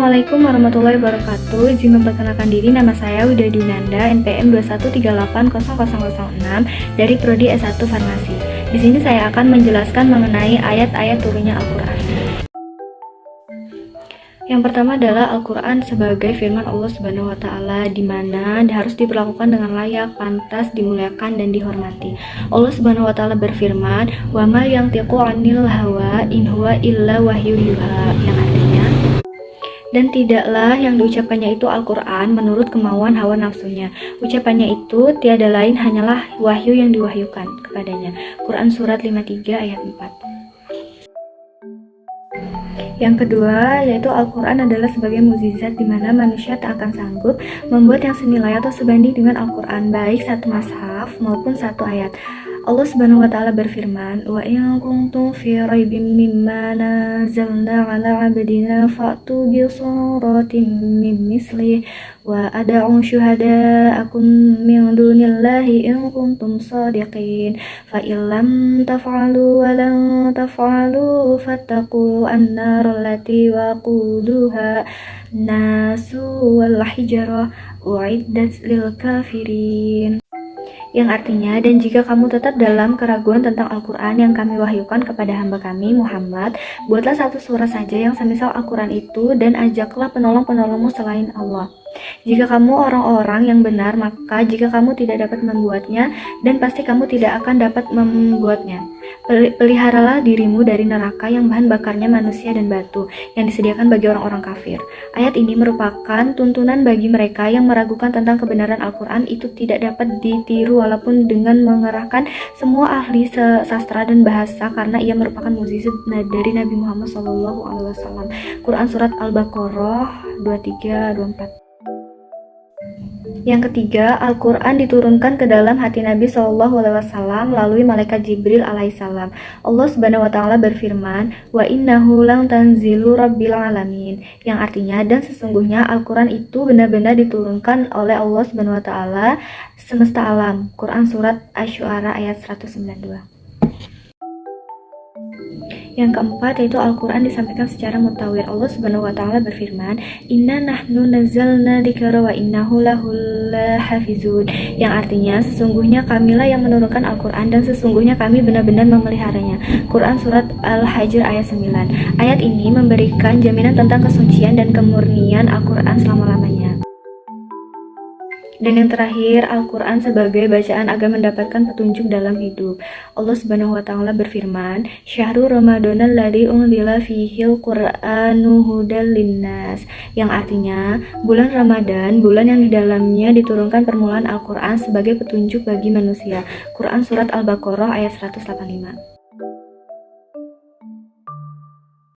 Assalamualaikum warahmatullahi wabarakatuh. Izin memperkenalkan diri, nama saya Wida Dinanda, NPM 2138006 dari Prodi S1 Farmasi. Di sini saya akan menjelaskan mengenai ayat-ayat turunnya Al-Quran. Yang pertama adalah Al-Quran sebagai firman Allah Subhanahu wa Ta'ala, di mana harus diperlakukan dengan layak, pantas, dimuliakan, dan dihormati. Allah Subhanahu wa Ta'ala berfirman, "Wa ma yantiqu 'anil hawa in huwa illa wahyu yuha", yang artinya, dan tidaklah yang diucapkannya itu Al-Quran menurut kemauan hawa nafsunya. Ucapannya itu tiada lain hanyalah wahyu yang diwahyukan kepadanya. Quran Surat 53 ayat 4. Yang kedua, yaitu Al-Quran adalah sebagai mukjizat di mana manusia tak akan sanggup membuat yang senilai atau sebanding dengan Al-Quran, baik satu mushaf maupun satu ayat. Allah Subhanahu wa Ta'ala berfirman, "Wa in kuntum fi raibin mimma nazzalna 'ala 'abdina fa'tu bi suratin min mislihi wa ad'u syuhada'akum min dunillahi in kuntum shadiqin fa in lam taf'alu wa lan taf'alu fattaqu an-nar allati waquduha nasu wal hijarah u'iddat lil kafirin", yang artinya, dan jika kamu tetap dalam keraguan tentang Al-Quran yang kami wahyukan kepada hamba kami Muhammad, buatlah satu surah saja yang semisal Al-Quran itu dan ajaklah penolong-penolongmu selain Allah. Jika kamu orang-orang yang benar, maka jika kamu tidak dapat membuatnya, dan pasti kamu tidak akan dapat membuatnya, peliharalah dirimu dari neraka yang bahan bakarnya manusia dan batu, yang disediakan bagi orang-orang kafir. Ayat ini merupakan tuntunan bagi mereka yang meragukan tentang kebenaran Al-Quran itu tidak dapat ditiru walaupun dengan mengerahkan semua ahli sastra dan bahasa, karena ia merupakan mukjizat dari Nabi Muhammad SAW. Quran Surat Al-Baqarah 23-24. Yang ketiga, Al-Quran diturunkan ke dalam hati Nabi SAW melalui malaikat Jibril alaihissalam. Allah Subhanahu wa Ta'ala berfirman, "Wa innahu lang tanzilu rabbil alamin", yang artinya, dan sesungguhnya Al-Quran itu benar-benar diturunkan oleh Allah Subhanahu wa Ta'ala semesta alam. Quran Surat Asy-Syu'ara ayat 192. Yang keempat, yaitu Al-Quran disampaikan secara mutawir. Allah Subhanahu wa Ta'ala berfirman, "Inna nahnu nazzalna dzikra wa innahu lahul hafizun", yang artinya, sesungguhnya kamilah yang menurunkan Al-Quran dan sesungguhnya kami benar-benar memeliharanya. Quran Surat Al-Hijr ayat 9. Ayat ini memberikan jaminan tentang kesucian dan kemurnian Al-Quran selama-lamanya. Dan yang terakhir, Al-Quran sebagai bacaan agar mendapatkan petunjuk dalam hidup. Allah Subhanahu wa Ta'ala berfirman, "Syahrul Ramadanal ladzi unzila fihil Qur'anu hudal linnas", yang artinya, bulan Ramadan, bulan yang di dalamnya diturunkan permulaan Al-Quran sebagai petunjuk bagi manusia. Quran Surat Al-Baqarah ayat 185.